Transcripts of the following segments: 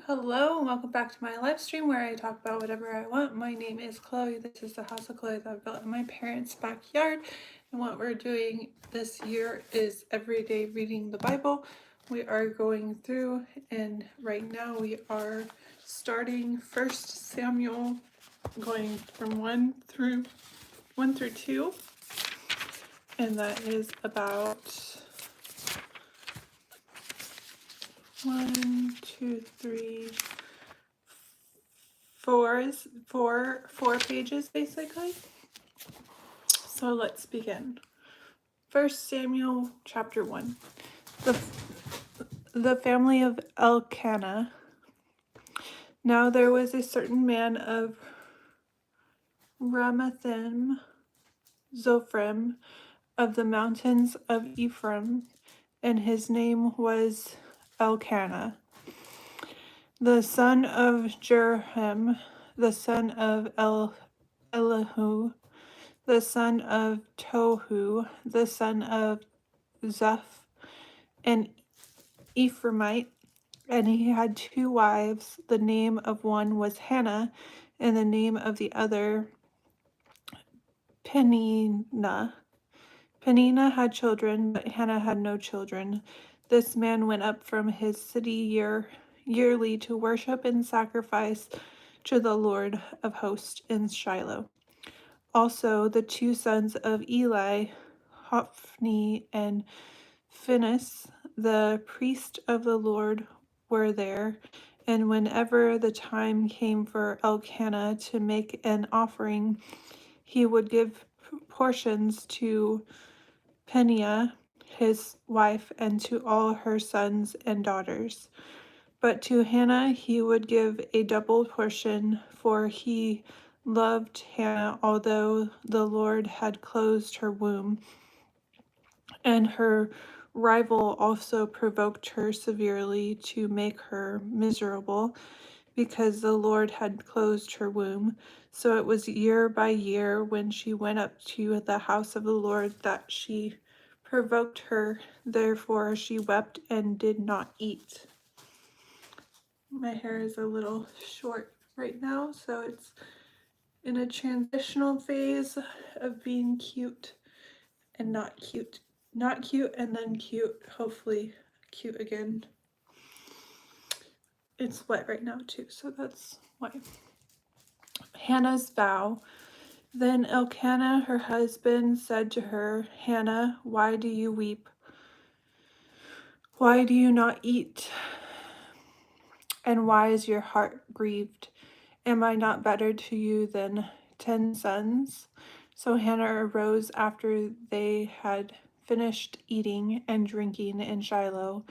Hello and welcome back to my live stream where I talk about whatever I want. My name is Chloe. This is the house of Chloe that I built in my parents' backyard. And what we're doing this year is every day reading the Bible. We are going through, and right now we are starting First Samuel, going from 1 through 2. And that is about 1, 2, 3, four pages basically. So let's begin. First Samuel chapter 1. The family of Elkanah. Now there was a certain man of Ramathaim Zophim of the mountains of Ephraim, and his name was Elkanah, the son of Jeroham, the son of Elihu, the son of Tohu, the son of Zeph, an Ephraimite, and he had 2 wives. The name of one was Hannah, and the name of the other Peninnah. Peninnah had children, but Hannah had no children. This man went up from his city yearly to worship and sacrifice to the Lord of hosts in Shiloh. Also, the 2 sons of Eli, Hophni and Phinehas, the priest of the Lord, were there, and whenever the time came for Elkanah to make an offering, he would give portions to Peninnah, his wife, and to all her sons and daughters. But to Hannah he would give a double portion, for he loved Hannah, although the Lord had closed her womb, and her rival also provoked her severely to make her miserable, because the Lord had closed her womb. So it was year by year, when she went up to the house of the Lord, that she provoked her. Therefore she wept and did not eat. My hair is a little short right now, so it's in a transitional phase of being cute and not cute. Not cute and then cute, hopefully cute again. It's wet right now too, so that's why. Hannah's vow. Then Elkanah, her husband, said to her, Hannah, why do you weep? Why do you not eat? And why is your heart grieved? Am I not better to you than 10 sons? So Hannah arose after they had finished eating and drinking in Shiloh.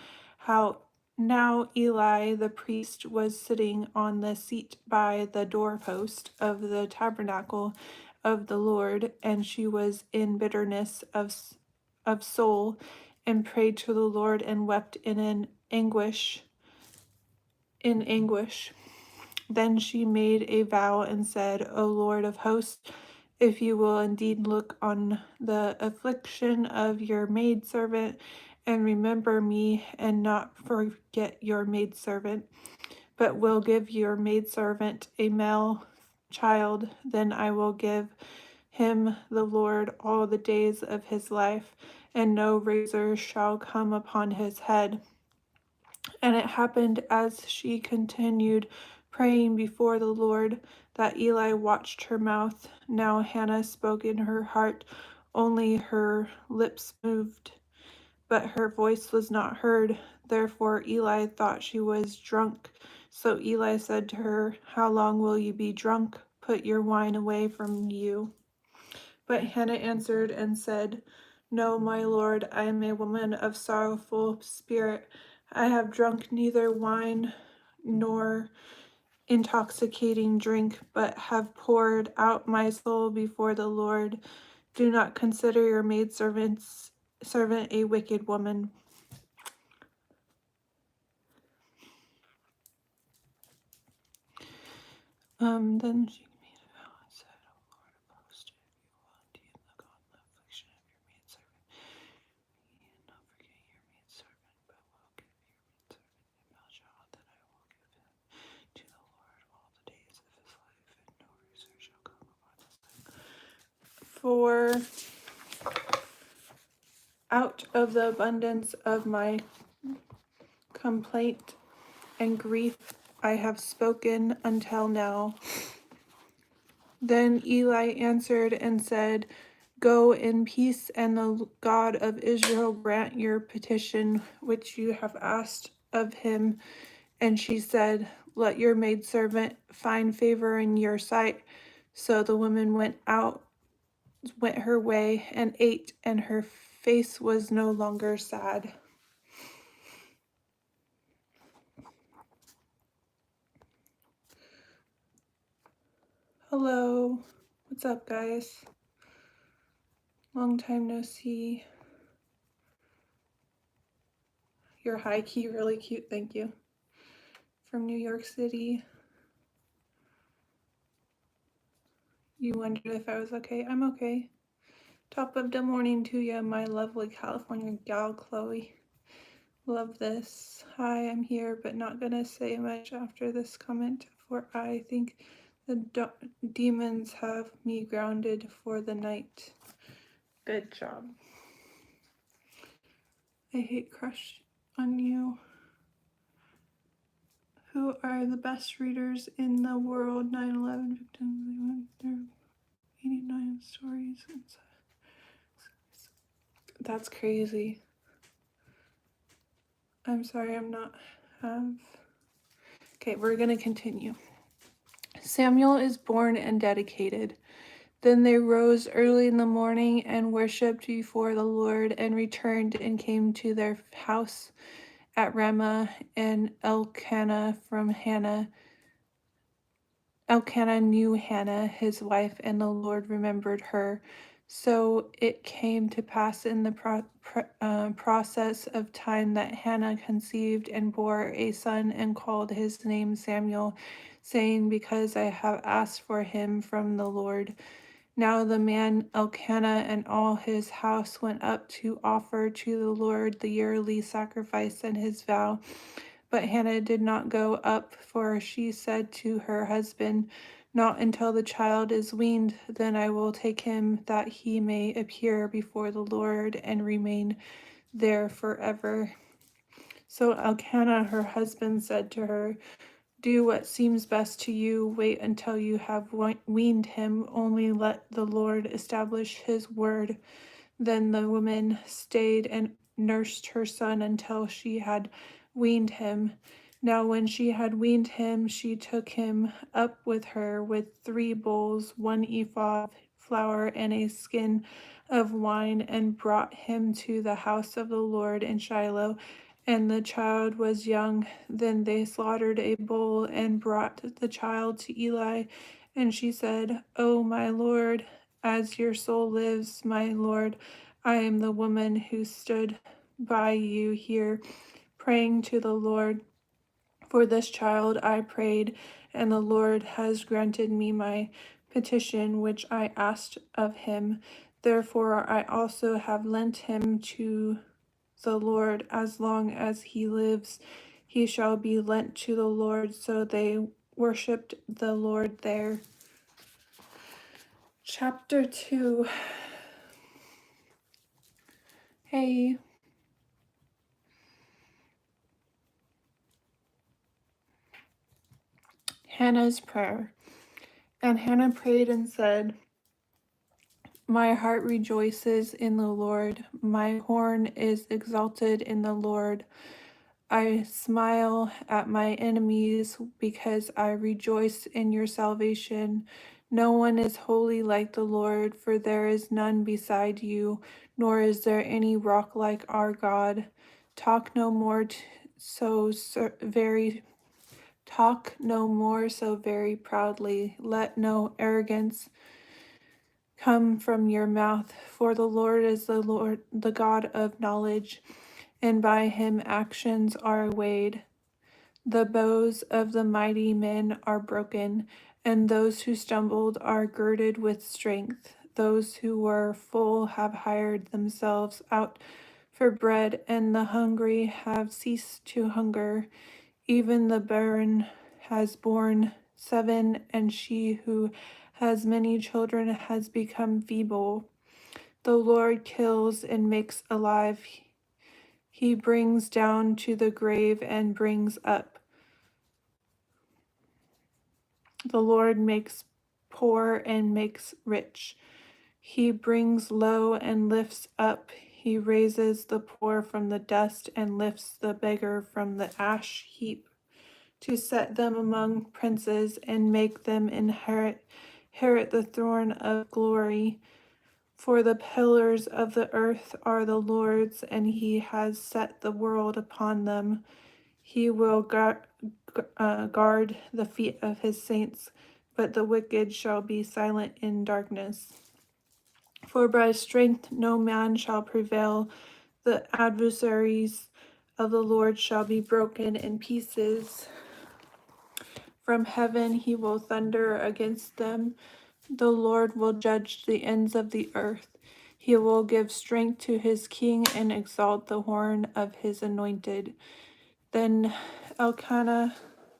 Now Eli the priest was sitting on the seat by the doorpost of the tabernacle of the Lord, and she was in bitterness of soul, and prayed to the Lord and wept in anguish. Then she made a vow and said, O Lord of hosts, if you will indeed look on the affliction of your maidservant, and remember me, and not forget your maidservant, but will give your maidservant a male child, then I will give him the Lord all the days of his life, and no razor shall come upon his head. And it happened as she continued praying before the Lord, that Eli watched her mouth. Now Hannah spoke in her heart, only her lips moved, but her voice was not heard. Therefore Eli thought she was drunk. So Eli said to her, How long will you be drunk? Put your wine away from you. But Hannah answered and said, No, my lord, I am a woman of sorrowful spirit. I have drunk neither wine nor intoxicating drink, but have poured out my soul before the Lord. Do not consider your maidservant a wicked woman. Then she made a vow and said, O Lord of hosts, if you will indeed look on the affliction of your maidservant, and not forget your maidservant, but will give your maidservant a male child, that I will give him For out of the abundance of my complaint and grief I have spoken until now. Then Eli answered and said, Go in peace, and the God of Israel grant your petition which you have asked of him. And she said, Let your maidservant find favor in your sight. So the woman went her way and ate, and her face was no longer sad. Hello, what's up, guys? Long time no see. You're high key, really cute, thank you. From New York City. You wondered if I was okay. I'm okay. Top of the morning to you, my lovely California gal, Chloe. Love this. Hi, I'm here, but not gonna say much after this comment, for I think the demons have me grounded for the night. Good job. I hate crush on you. Who are the best readers in the world? 9/11 victims. They went through 89 stories. That's crazy. I'm sorry, I'm not Okay, we're gonna continue. Samuel is born and dedicated. Then they rose early in the morning and worshipped before the Lord, and returned and came to their house at Ramah. And Elkanah knew Hannah, his wife, and the Lord remembered her. So it came to pass in the process of time that Hannah conceived and bore a son, and called his name Samuel, saying, Because I have asked for him from the Lord. Now the man Elkanah and all his house went up to offer to the Lord the yearly sacrifice and his vow. But Hannah did not go up, for she said to her husband, Not until the child is weaned, then I will take him, that he may appear before the Lord and remain there forever. So Elkanah, her husband, said to her, Do what seems best to you. Wait until you have weaned him. Only let the Lord establish his word. Then the woman stayed and nursed her son until she had weaned him. Now when she had weaned him, she took him up with her with 3 bowls, 1 ephah of flour, and a skin of wine, and brought him to the house of the Lord in Shiloh. And the child was young. Then they slaughtered a bull and brought the child to Eli. And she said, Oh, my Lord, as your soul lives, my Lord, I am the woman who stood by you here, praying to the Lord. For this child I prayed, and the Lord has granted me my petition which I asked of him. Therefore I also have lent him to the Lord. As long as he lives, he shall be lent to the Lord. So they worshipped the Lord there. Chapter 2. Hey. Hannah's prayer. And Hannah prayed and said, My heart rejoices in the Lord. My horn is exalted in the Lord. I smile at my enemies because I rejoice in your salvation. No one is holy like the Lord, for there is none beside you, nor is there any rock like our God. Talk no more so very proudly. Let no arrogance come from your mouth, for the Lord is the God of knowledge, and by him actions are weighed. The bows of the mighty men are broken, and those who stumbled are girded with strength. Those who were full have hired themselves out for bread, and the hungry have ceased to hunger. Even the barren has borne 7, and she who has many children, has become feeble. The Lord kills and makes alive. He brings down to the grave and brings up. The Lord makes poor and makes rich. He brings low and lifts up. He raises the poor from the dust and lifts the beggar from the ash heap, to set them among princes and make them inherit the throne of glory. For the pillars of the earth are the Lord's, and he has set the world upon them. He will guard the feet of his saints, but the wicked shall be silent in darkness. For by strength no man shall prevail. The adversaries of the Lord shall be broken in pieces. From heaven he will thunder against them. The Lord will judge the ends of the earth. He will give strength to his king and exalt the horn of his anointed. Then Elkanah,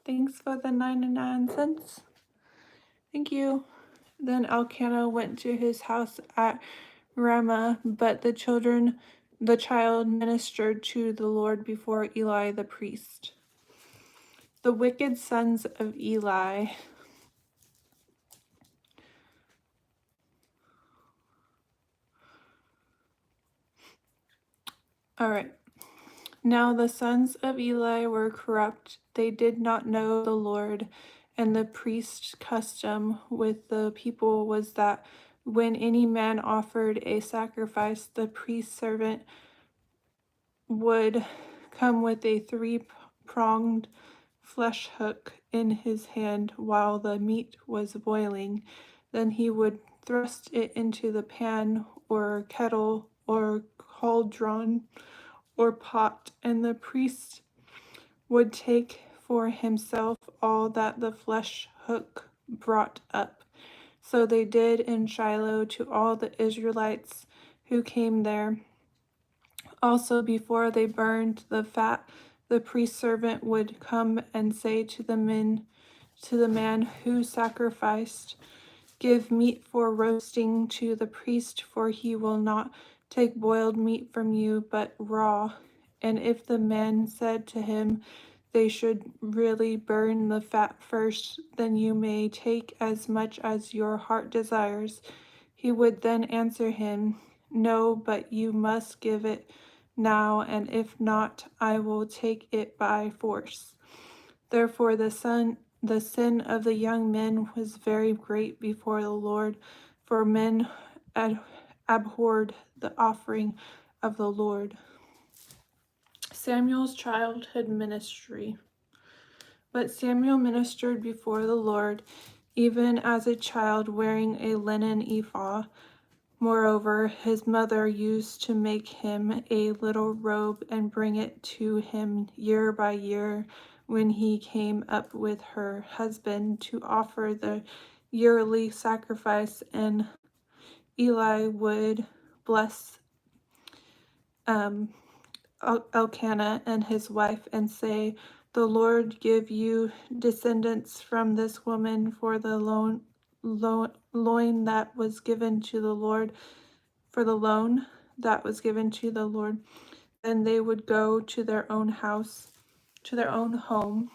thanks for the 99 cents. Thank you. Then Elkanah went to his house at Ramah, but the child ministered to the Lord before Eli the priest. The wicked sons of Eli. All right. Now the sons of Eli were corrupt. They did not know the Lord, and the priest's custom with the people was that when any man offered a sacrifice, the priest's servant would come with a three-pronged flesh hook in his hand while the meat was boiling. Then he would thrust it into the pan or kettle or cauldron or pot, and the priest would take for himself all that the flesh hook brought up. So they did in Shiloh to all the Israelites who came there. Also, before they burned the fat, the priest servant would come and say to the man who sacrificed, "Give meat for roasting to the priest, for he will not take boiled meat from you, but raw." And if the man said to him, "They should really burn the fat first, then you may take as much as your heart desires," he would then answer him, "No, but you must give it now, and if not, I will take it by force." Therefore the sin of the young men was very great before the Lord, for men abhorred the offering of the Lord. Samuel's childhood ministry. But Samuel ministered before the Lord, even as a child wearing a linen ephod. Moreover, his mother used to make him a little robe and bring it to him year by year when he came up with her husband to offer the yearly sacrifice, and Eli would bless Elkanah and his wife and say, "The Lord give you descendants from this woman for the loan that was given to the Lord, for the loan that was given to the Lord." Then they would go to their own house, to their own home.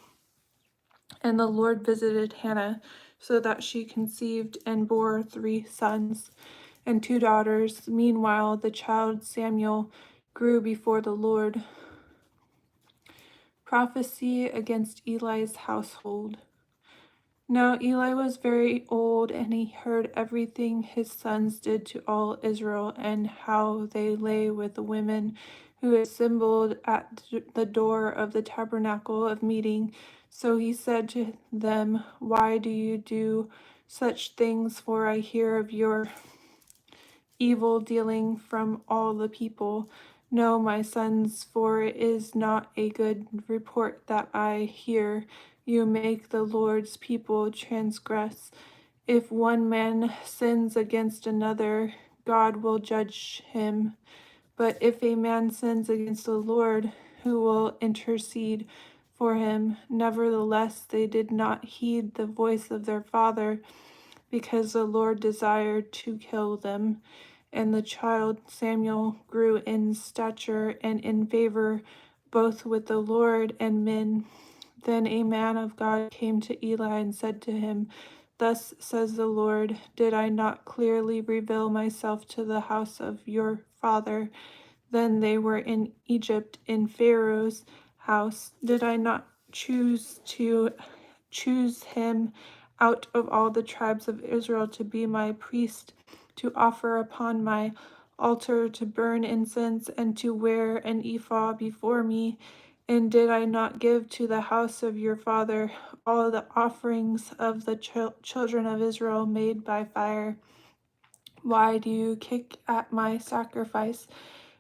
And the Lord visited Hannah, so that she conceived and bore 3 sons and 2 daughters. Meanwhile, the child Samuel grew before the Lord. Prophecy against Eli's household. Now Eli was very old, and he heard everything his sons did to all Israel, and how they lay with the women who assembled at the door of the tabernacle of meeting. So he said to them, "Why do you do such things? For I hear of your evil dealing from all the people. No, my sons, for it is not a good report that I hear. You make the Lord's people transgress. If one man sins against another, God will judge him. But if a man sins against the Lord, who will intercede for him?" Nevertheless, they did not heed the voice of their father, because the Lord desired to kill them. And the child Samuel grew in stature and in favor both with the Lord and men. Then a man of God came to Eli and said to him, Thus says the Lord, did I not clearly reveal myself to the house of your father? Then they were in Egypt in Pharaoh's house. Did I not choose him out of all the tribes of Israel to be my priest, to offer upon my altar, to burn incense, and to wear an ephod before me? And did I not give to the house of your father all the offerings of the children of Israel made by fire? Why do you kick at my sacrifice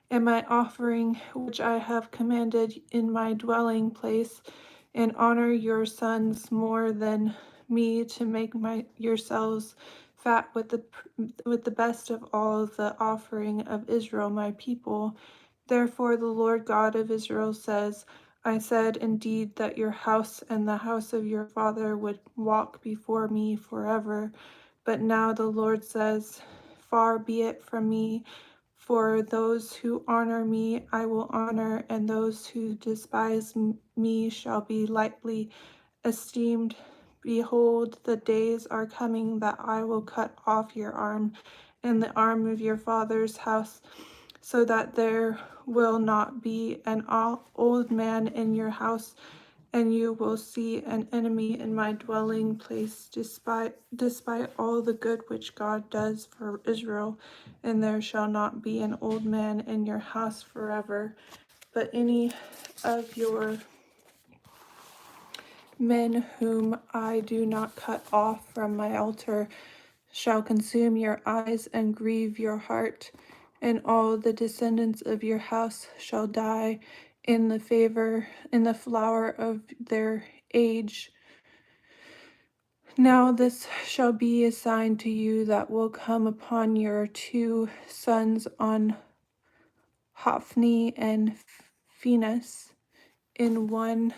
and my offering, which I have commanded in my dwelling place, and honor your sons more than me, to make yourselves fat with the best of all the offering of Israel my people? Therefore the Lord God of Israel says, I said indeed that your house and the house of your father would walk before me forever. But now the Lord says, Far be it from me, for those who honor me I will honor, and those who despise me shall be lightly esteemed. Behold, the days are coming that I will cut off your arm and the arm of your father's house, so that there will not be an old man in your house, and you will see an enemy in my dwelling place, despite all the good which God does for Israel. And there shall not be an old man in your house forever, but any of your men whom I do not cut off from my altar shall consume your eyes and grieve your heart, and all the descendants of your house shall die in the flower of their age. Now this shall be a sign to you that will come upon your two sons, on Hophni and Phinehas, in one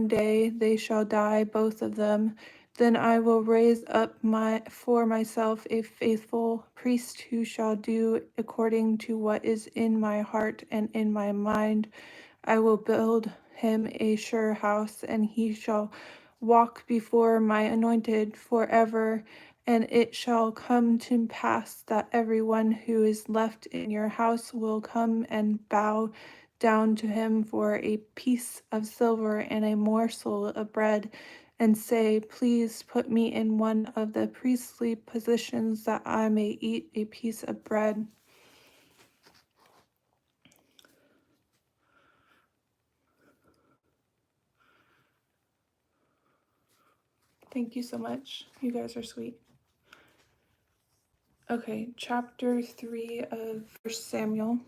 day they shall die, both of them. Then I will raise up for myself a faithful priest who shall do according to what is in my heart and in my mind. I will build him a sure house, and he shall walk before my anointed forever. And it shall come to pass that everyone who is left in your house will come and bow down to him for a piece of silver and a morsel of bread, and say, Please put me in one of the priestly positions, that I may eat a piece of bread. Thank you so much. You guys are sweet. Okay, chapter 3 of 1 Samuel.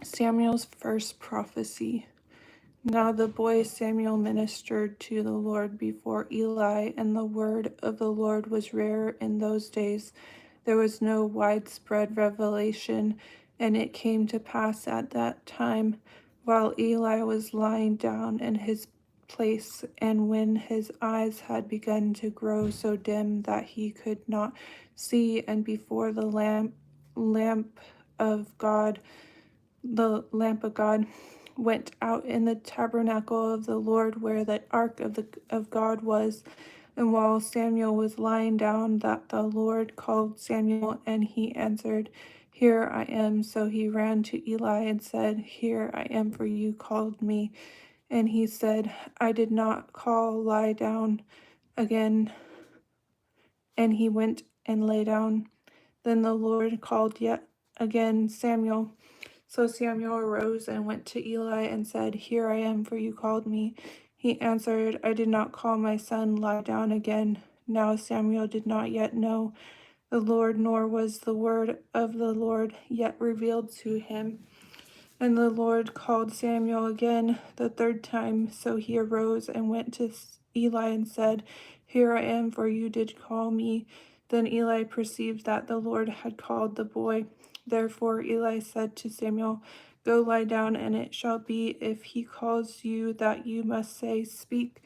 Samuel's first prophecy. Now the boy Samuel ministered to the Lord before Eli, and the word of the Lord was rare in those days. There was no widespread revelation, and it came to pass at that time, while Eli was lying down in his place, and when his eyes had begun to grow so dim that he could not see, and before the lamp of God, went out in the tabernacle of the Lord, where the ark of God was. And while Samuel was lying down, that the Lord called Samuel, and he answered, Here I am. So he ran to Eli and said, Here I am, for you called me. And he said, I did not call, lie down again. And he went and lay down. Then the Lord called yet again, Samuel. So Samuel arose and went to Eli and said, Here I am, for you called me. He answered, I did not call, my son, lie down again. Now Samuel did not yet know the Lord, nor was the word of the Lord yet revealed to him. And the Lord called Samuel again the third time. So he arose and went to Eli and said, Here I am, for you did call me. Then Eli perceived that the Lord had called the boy. Therefore Eli said to Samuel, Go lie down, and it shall be, if he calls you, that you must say, Speak,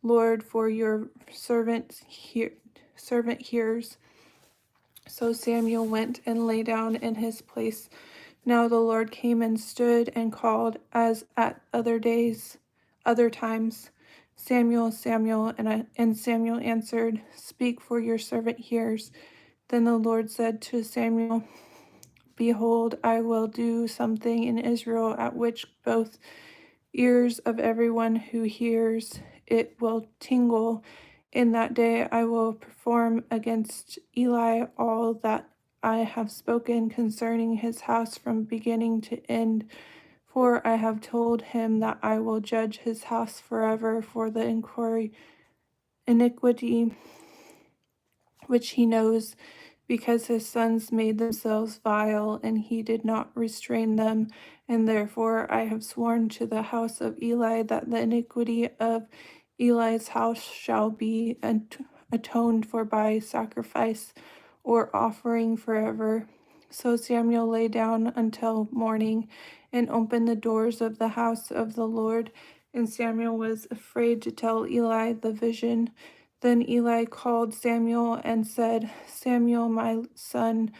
Lord, for your servant hears. So Samuel went and lay down in his place. Now the Lord came and stood and called, as at other times, Samuel, Samuel, and Samuel answered, Speak, for your servant hears. Then the Lord said to Samuel, Behold, I will do something in Israel at which both ears of everyone who hears it will tingle. In that day I will perform against Eli all that I have spoken concerning his house from beginning to end. For I have told him that I will judge his house forever for the iniquity which he knows, because his sons made themselves vile, and he did not restrain them. And therefore I have sworn to the house of Eli that the iniquity of Eli's house shall be atoned for by sacrifice or offering forever. So Samuel lay down until morning and opened the doors of the house of the Lord. And Samuel was afraid to tell Eli the vision. Then Eli called Samuel and said, Samuel, my son.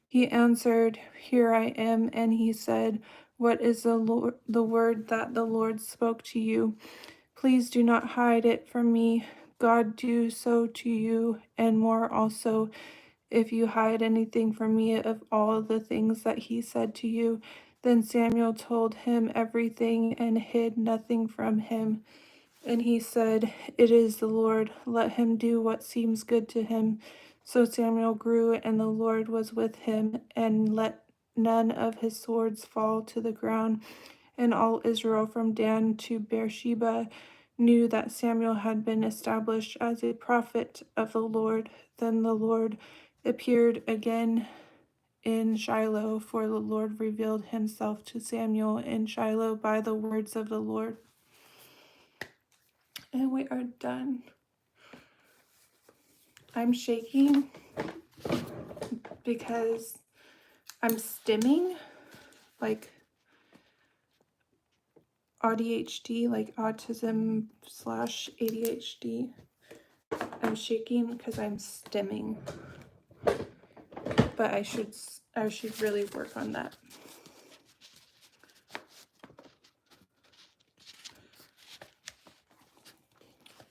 He answered, Here I am. And he said, What is the word that the Lord spoke to you? Please do not hide it from me. God do so to you, and more also, if you hide anything from me of all the things that he said to you. Then Samuel told him everything and hid nothing from him. And he said, It is the Lord. Let him do what seems good to him. So Samuel grew, and the Lord was with him, and let none of his swords fall to the ground. And all Israel from Dan to Beersheba knew that Samuel had been established as a prophet of the Lord. Then the Lord appeared again in Shiloh, for the Lord revealed himself to Samuel in Shiloh by the words of the Lord. And we are done. I'm shaking because I'm stimming, like ADHD, like autism / ADHD. I'm shaking because I'm stimming, but I should really work on that.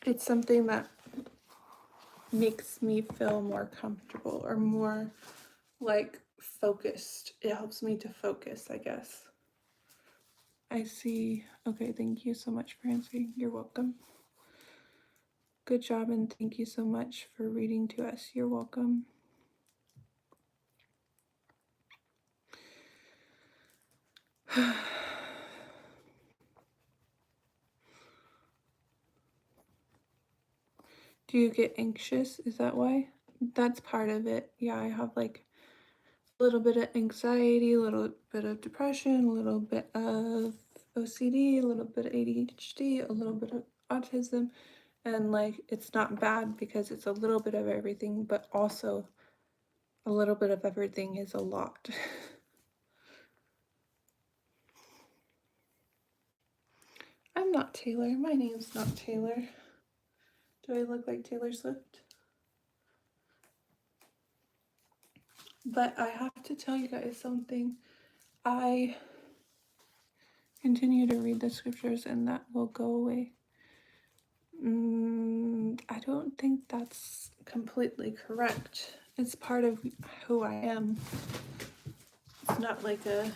It's something that makes me feel more comfortable or more like focused. It helps me to focus, I guess. I see. Okay, thank you so much for answering. You're welcome. Good job, and thank you so much for reading to us. You're welcome. Do you get anxious? Is that why? That's part of it. Yeah, I have like a little bit of anxiety, a little bit of depression, a little bit of OCD, a little bit of ADHD, a little bit of autism. And like, it's not bad because it's a little bit of everything, but also a little bit of everything is a lot. I'm not Taylor. My name's not Taylor. Do I look like Taylor Swift? But I have to tell you guys something. I continue to read the scriptures and that will go away. I don't think that's completely correct. It's part of who I am. It's not like a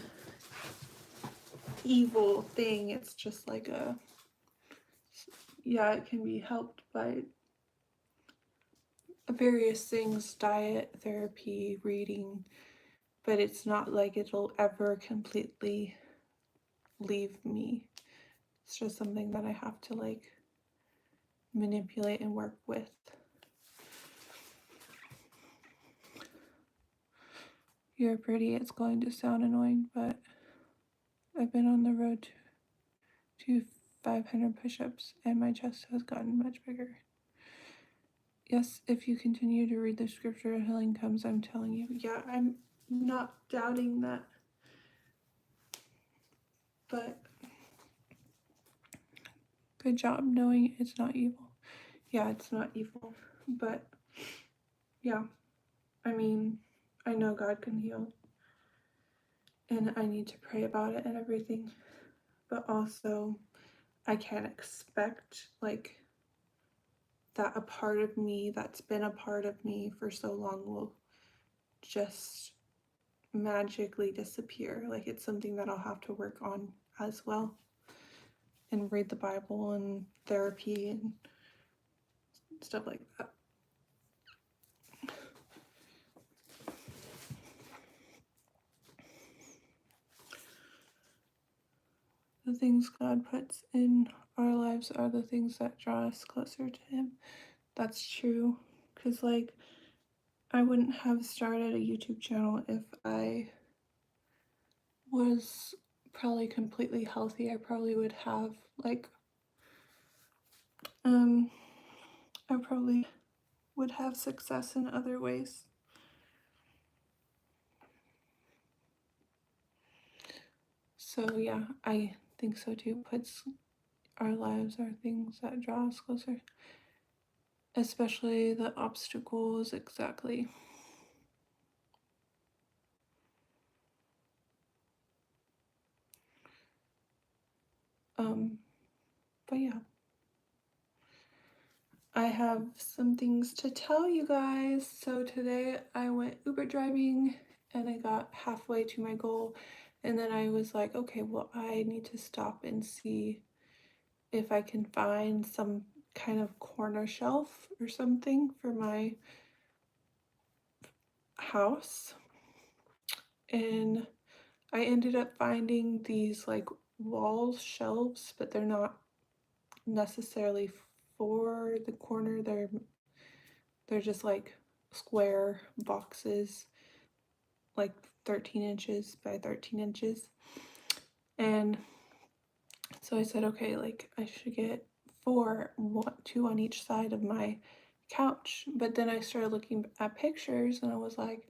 evil thing. It's just like yeah, it can be helped by various things, diet, therapy, reading, but it's not like it'll ever completely leave me. It's just something that I have to like manipulate and work with. You're pretty. It's going to sound annoying, but I've been on the road to 500 push-ups and my chest has gotten much bigger. Yes, if you continue to read the scripture, healing comes, I'm telling you. Yeah, I'm not doubting that But good job knowing it's not evil. Yeah, it's not evil. But yeah, I mean, I know God can heal. And I need to pray about it and everything. But also, I can't expect, like, that a part of me that's been a part of me for so long will just magically disappear. Like, it's something that I'll have to work on as well, and read the Bible and therapy and stuff like that. The things God puts in our lives are the things that draw us closer to Him. That's true. Because, like, I wouldn't have started a YouTube channel if I was probably completely healthy. I probably would have, like, I probably would have success in other ways. So, yeah, I think so too. Puts our lives are things that draw us closer, especially the obstacles, exactly. But yeah, I have some things to tell you guys. So today I went Uber driving and I got halfway to my goal, and then I was like, okay, well, I need to stop and see if I can find some kind of corner shelf or something for my house. And I ended up finding these like wall shelves, but they're not necessarily for the corner. They're just like square boxes, like 13 inches by 13 inches. And so I said, okay, like I should get two on each side of my couch. But then I started looking at pictures and I was like,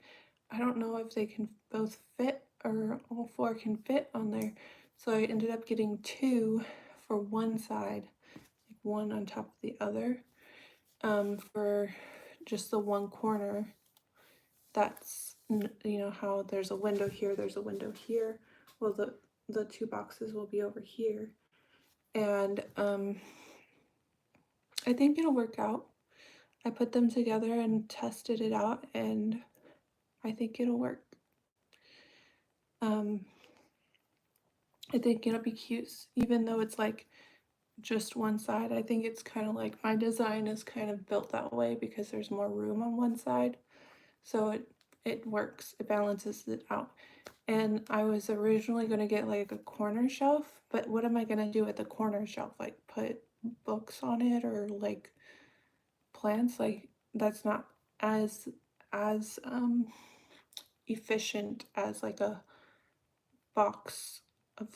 I don't know if they can both fit or all four can fit on there. So I ended up getting two for one side, like one on top of the other, for just the one corner. That's, you know, how there's a window here, there's a window here. Well, the two boxes will be over here. And I think it'll work out. I put them together and tested it out, and I think it'll work. I think it'll be cute, even though it's like just one side. I think it's kind of like my design is kind of built that way because there's more room on one side, so it works. It balances it out. And I was originally going to get like a corner shelf, but what am I going to do with the corner shelf? Like put books on it or like plants? Like that's not as efficient as like a box of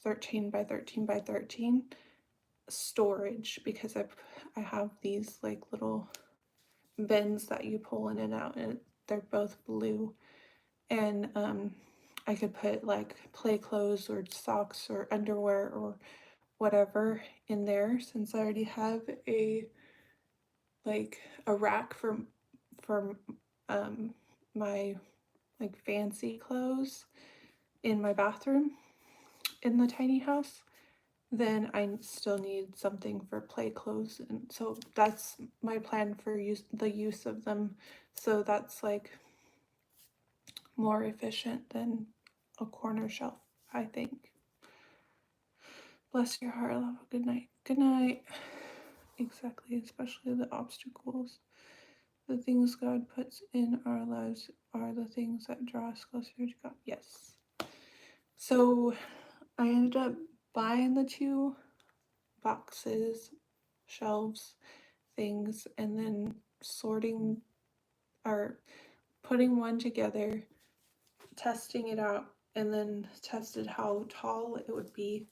13 by 13 by 13 storage, because I have these like little bins that you pull in and out, and they're both blue. And I could put like play clothes or socks or underwear or whatever in there, since I already have a rack for my like fancy clothes in my bathroom in the tiny house. Then I still need something for play clothes, and so that's my plan for the use of them. So that's like more efficient than a corner shelf, I think. Bless your heart, love. Good night. Good night. Exactly, especially the obstacles. The things God puts in our lives are the things that draw us closer to God. Yes. So I ended up buying the two boxes, shelves, things, and then sorting or putting one together, testing it out, and then tested how tall it would be.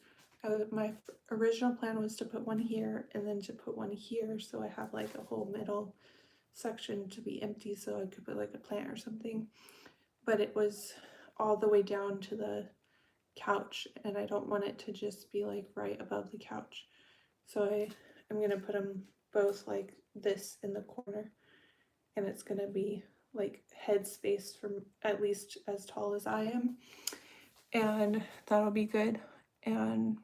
My original plan was to put one here and then to put one here, so I have like a whole middle section to be empty so I could put like a plant or something. But it was all the way down to the couch, and I don't want it to just be like right above the couch. So I'm gonna put them both like this in the corner, and it's gonna be like head space from at least as tall as I am, and that'll be good. And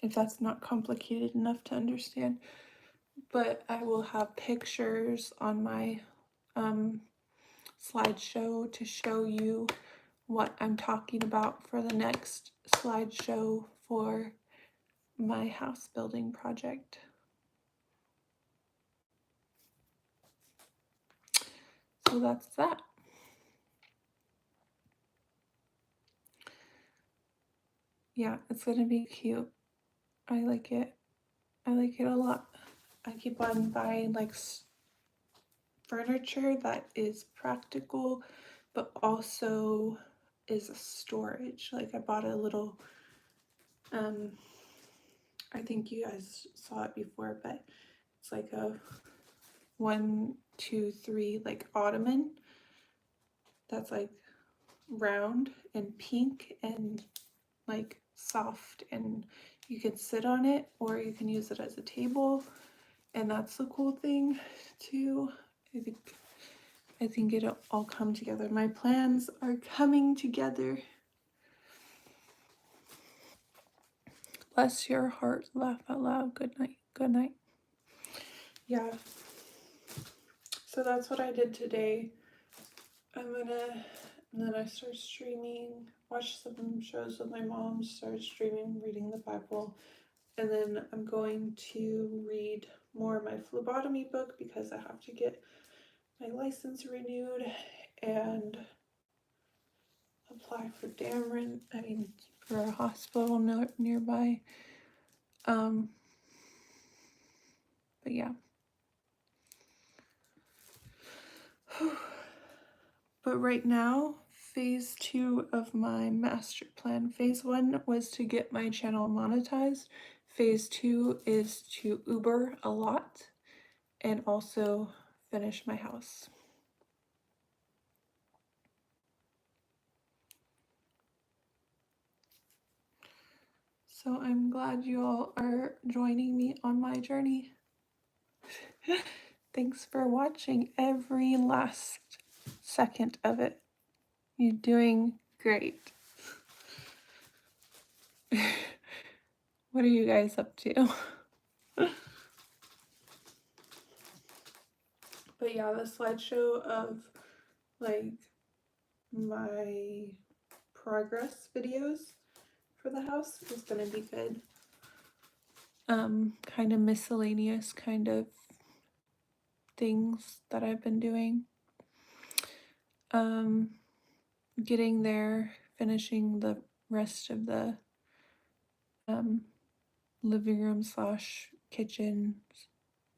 if that's not complicated enough to understand, but I will have pictures on my slideshow to show you what I'm talking about for the next slideshow for my house building project. So that's that. Yeah, it's gonna be cute. I like it. I like it a lot. I keep on buying like furniture that is practical, but also is a storage. Like I bought a little, I think you guys saw it before, but it's like a 1, 2, 3 like ottoman that's like round and pink and like soft, and you can sit on it or you can use it as a table, and that's the cool thing too. I think it'll all come together. My plans are coming together. Bless your heart. Laugh out loud. Good night. Good night. Yeah. So that's what I did today. And then I start streaming, watch some shows with my mom, start streaming, reading the Bible. And then I'm going to read more of my phlebotomy book because I have to get my license renewed and apply for for a hospital nearby. But yeah. But right now, phase 2 of my master plan. Phase 1 was to get my channel monetized. Phase 2 is to Uber a lot and also finish my house. So I'm glad you all are joining me on my journey. Thanks for watching every last second of it. You're doing great. What are you guys up to? But yeah, the slideshow of like my progress videos for the house is gonna be good. Kind of miscellaneous kind of things that I've been doing. Getting there, finishing the rest of the living room / kitchen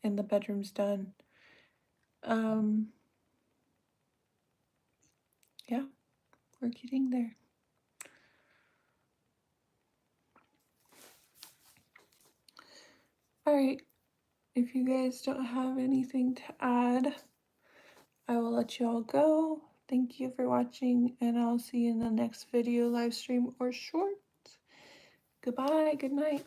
and the bedroom's done. Yeah, we're getting there. All right, if you guys don't have anything to add, I will let you all go. Thank you for watching, and I'll see you in the next video, live stream, or short. Goodbye, good night.